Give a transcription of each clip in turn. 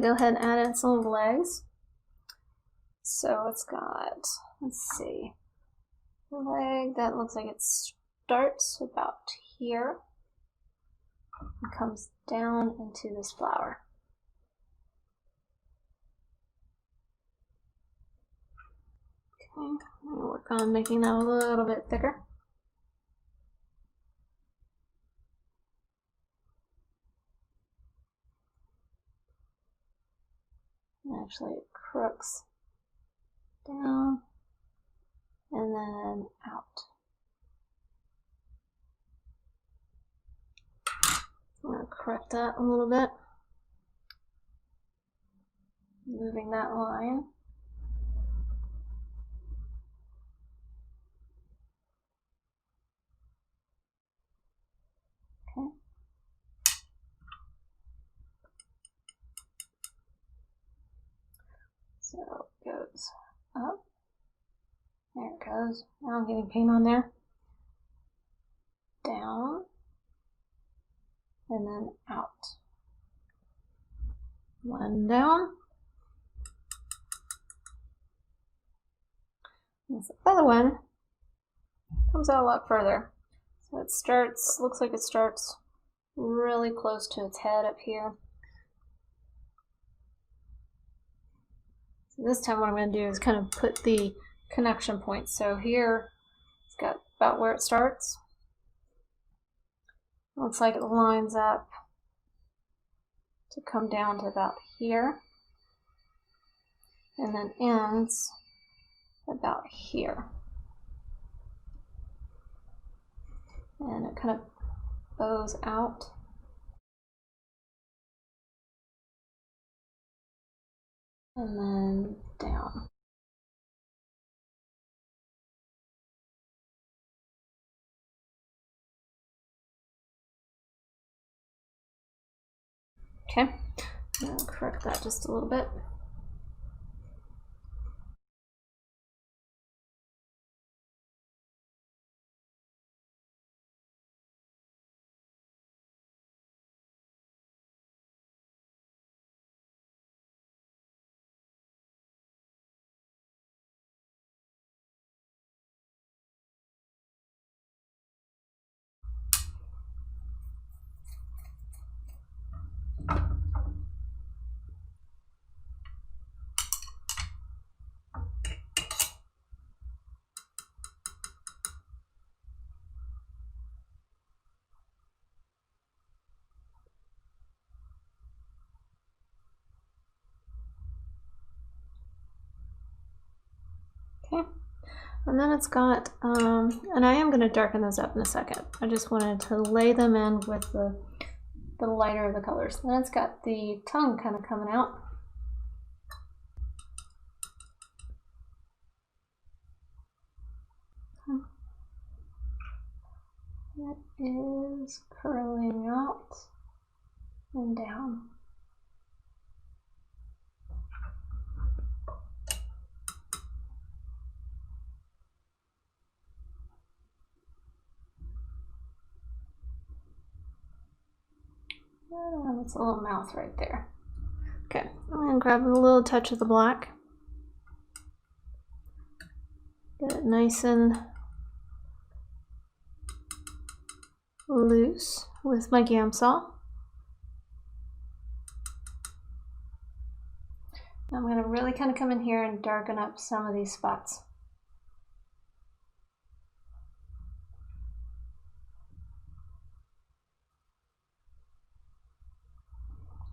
gonna go ahead and add in some legs. So it's got, let's see, a leg that looks like it starts about here and comes down into this flower. Okay, I'm gonna work on making that a little bit thicker. Actually, it crooks down and then out. I'm going to correct that a little bit, moving that line. Okay. So it goes up. There it goes. Now I'm getting paint on there. Down. And then out. One down. This other one comes out a lot further. So it starts, looks like it starts really close to its head up here. So this time what I'm going to do is kind of put the connection points. So here it's got about where it starts. Looks like it lines up to come down to about here and then ends about here. And it kind of bows out. And then down. Okay, I'm going to correct that just a little bit. Okay, and then it's got, and I am going to darken those up in a second. I just wanted to lay them in with the lighter of the colors. Then it's got the tongue kind of coming out. That is curling out and down. And it's a little mouth right there. Okay, I'm going to grab a little touch of the black. Get it nice and loose with my Gamsol. I'm going to really kind of come in here and darken up some of these spots.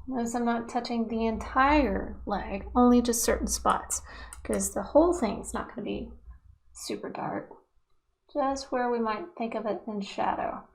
Notice I'm not touching the entire leg, only just certain spots, because the whole thing is not going to be super dark. Just where we might think of it in shadow.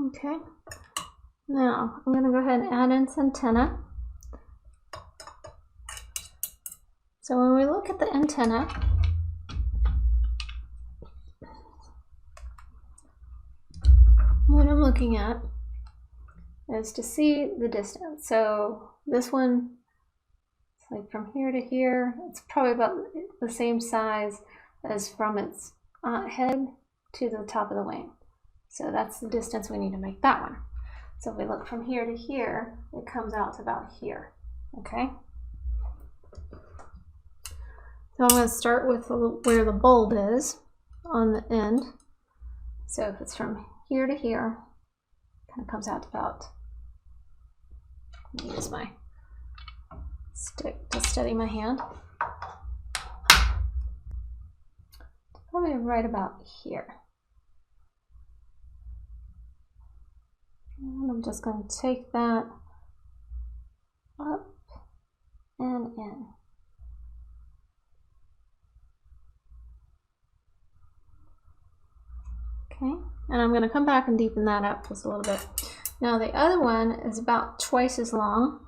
Okay, now I'm going to go ahead and add in its antenna. So when we look at the antenna, what I'm looking at is to see the distance. So this one, it's like from here to here, it's probably about the same size as from its head to the top of the wing. So that's the distance we need to make that one. So if we look from here to here, it comes out to about here, okay? So I'm going to start with where the bulb is on the end. So if it's from here to here, it kind of comes out to about, let me use my stick to steady my hand. Probably right about here. And I'm just going to take that up and in. Okay, and I'm going to come back and deepen that up just a little bit. Now the other one is about twice as long,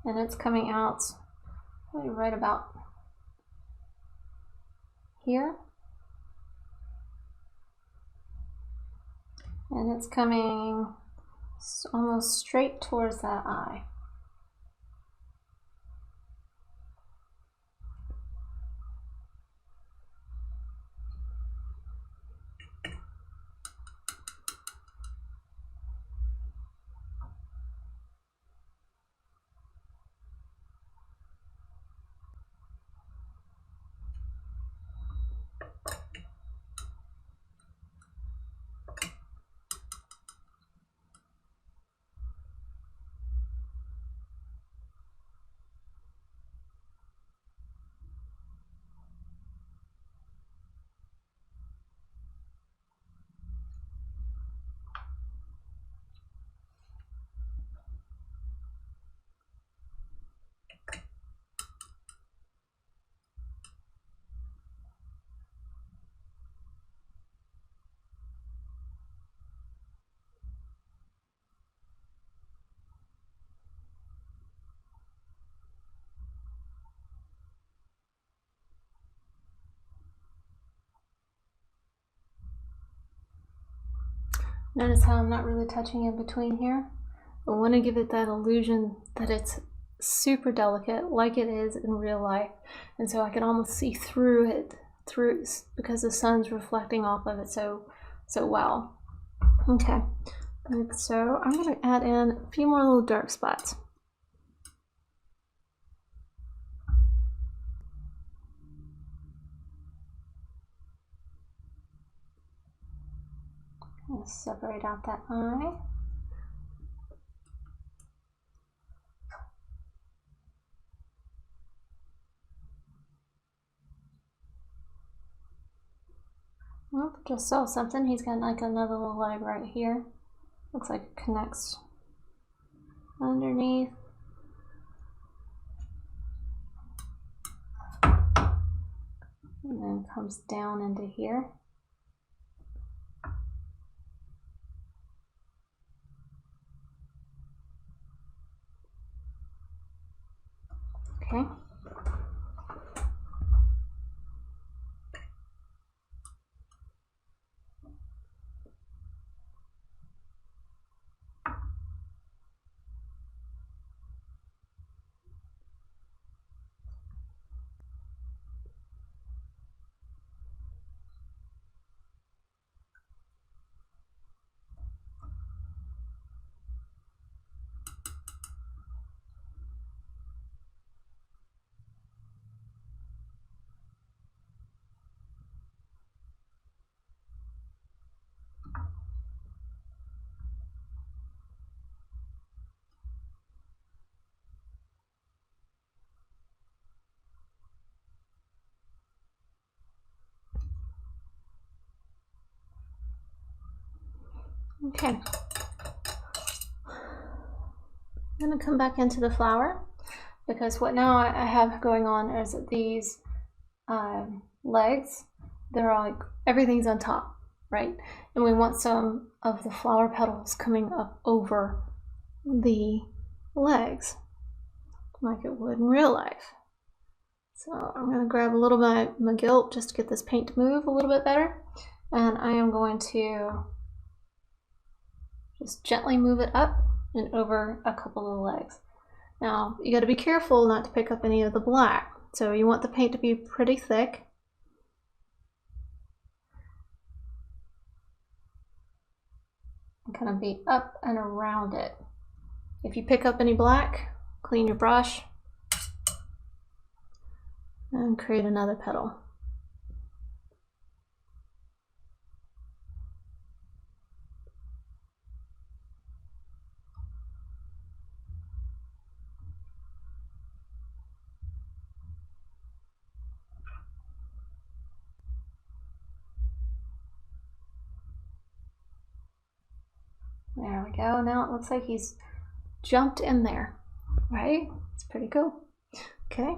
and it's coming out probably right about here, and it's coming almost straight towards that eye. Notice how I'm not really touching in between here? I want to give it that illusion that it's super delicate, like it is in real life, and so I can almost see through it, because the sun's reflecting off of it so well. Okay, and so I'm going to add in a few more little dark spots. I'll separate out that eye. Oh, just saw something. He's got like another little leg right here. Looks like it connects underneath. And then comes down into here. Okay. Okay. I'm going to come back into the flower, because what now I have going on is that these legs, they're all like, everything's on top, right? And we want some of the flower petals coming up over the legs, like it would in real life. So I'm going to grab a little bit of my gilt just to get this paint to move a little bit better. And I am going to just gently move it up and over a couple of the legs. Now, you got to be careful not to pick up any of the black. So you want the paint to be pretty thick. And kind of be up and around it. If you pick up any black, clean your brush and create another petal. There we go. Now it looks like he's jumped in there, right? It's pretty cool. Okay.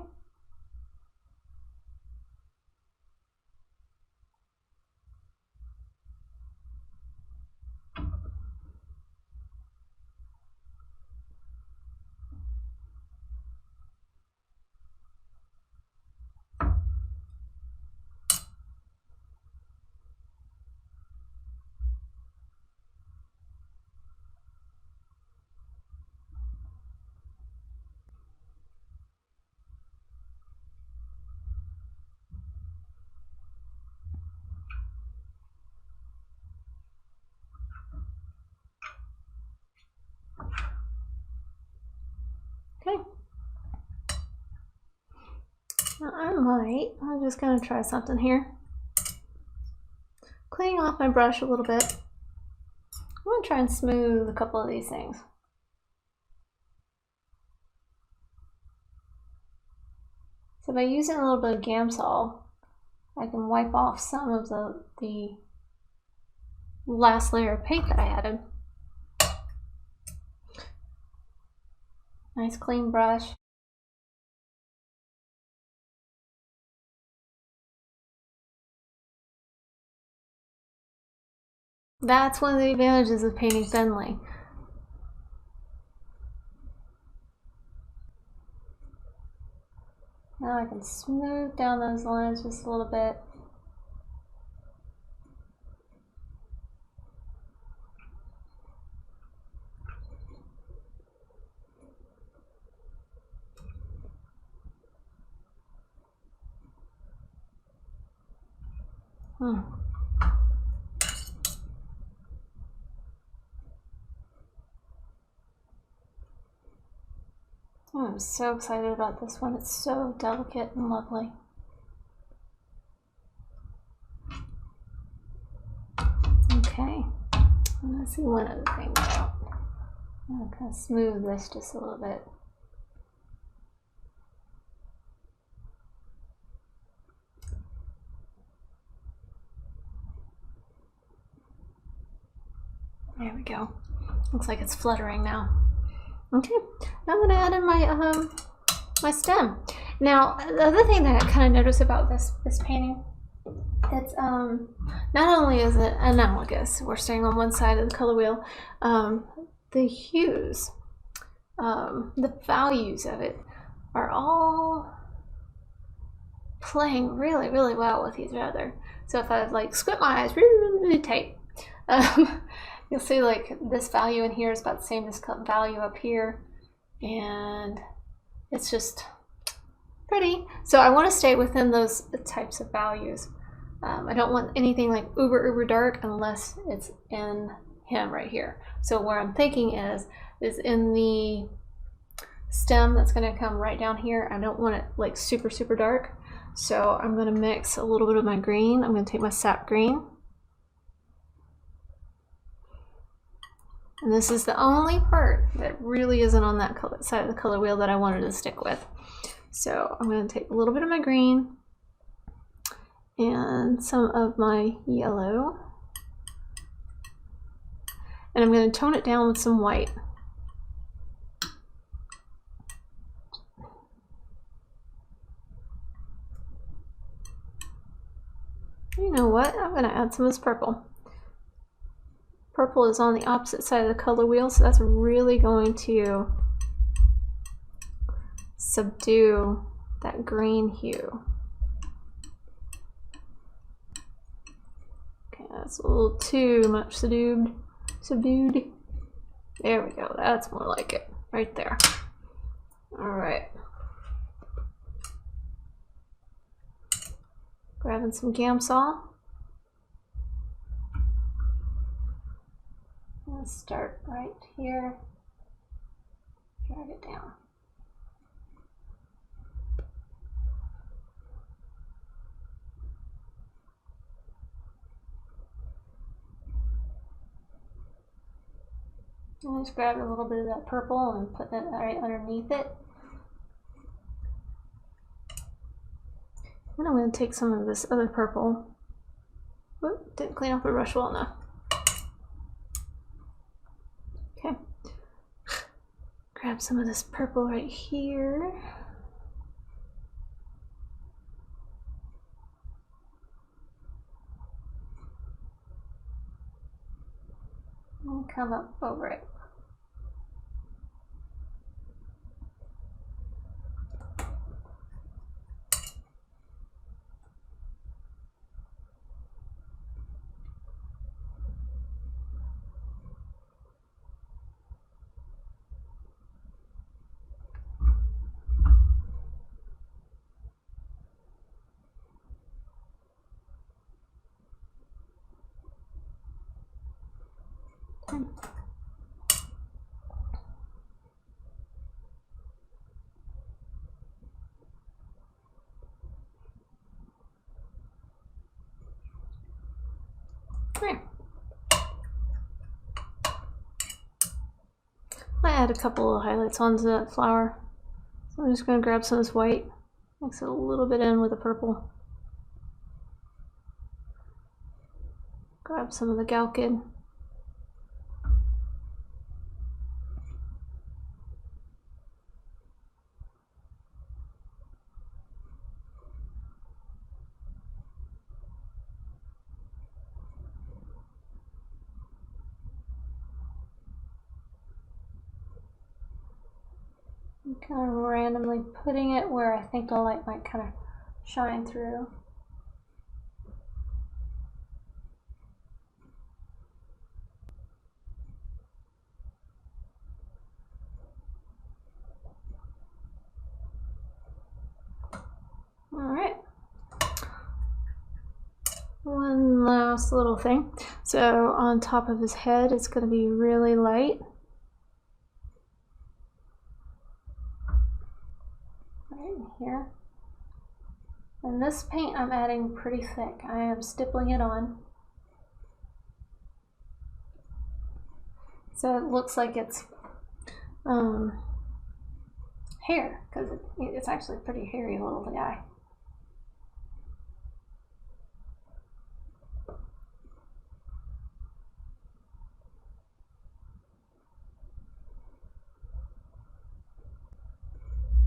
Okay. Now I'm just going to try something here. Cleaning off my brush a little bit. I'm going to try and smooth a couple of these things. So by using a little bit of Gamsol, I can wipe off some of the last layer of paint that I added. Nice clean brush. That's one of the advantages of painting thinly. Now I can smooth down those lines just a little bit. I'm so excited about this one. It's so delicate and lovely. Okay, let's see one other thing now. I'm going to kind of smooth this just a little bit. There we go. Looks like it's fluttering now. Okay, now I'm going to add in my my stem. Now, the other thing that I kind of noticed about this painting, it's not only is it analogous, we're staying on one side of the color wheel, the hues, the values of it are all playing really, really well with each other. So if I like squint my eyes really, really tight, you'll see like this value in here is about the same as value up here, and it's just pretty. So I want to stay within those types of values. I don't want anything like uber dark unless it's in him right here. So where I'm thinking is in the stem that's going to come right down here. I don't want it like super dark. So I'm going to mix a little bit of my green. I'm going to take my sap green. And this is the only part that really isn't on that side of the color wheel that I wanted to stick with. So I'm going to take a little bit of my green and some of my yellow, and I'm going to tone it down with some white. You know what? I'm gonna add some of this purple. Purple is on the opposite side of the color wheel, so that's really going to subdue that green hue. Okay, that's a little too much subdued. There we go, that's more like it, right there. All right. Grabbing some Gamsol. Let's start right here, drag it down. And just grab a little bit of that purple and put that right underneath it. And I'm going to take some of this other purple. Whoop, didn't clean off the brush well enough. Okay. Grab some of this purple right here. And come up over it. Okay. I add a couple of highlights onto that flower. So I'm just going to grab some of this white, mix it a little bit in with the purple. Grab some of the Galkid. I'm kind of randomly putting it where I think the light might kind of shine through. All right. One last little thing. So on top of his head, it's going to be really light. Here. And this paint I'm adding pretty thick. I am stippling it on. So it looks like it's hair, because it's actually a pretty hairy little guy.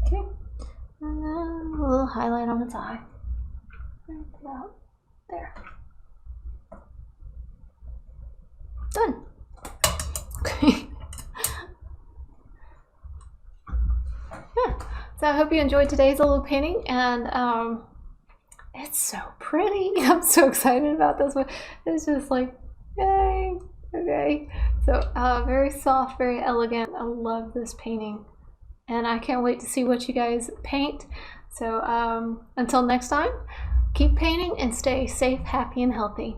Okay. And then a little highlight on its eye. Right about there. Done. Okay. Yeah. So I hope you enjoyed today's little painting, and it's so pretty. I'm so excited about this one. It's just like, yay. Okay. So very soft, very elegant. I love this painting. And I can't wait to see what you guys paint. So until next time, keep painting and stay safe, happy, and healthy.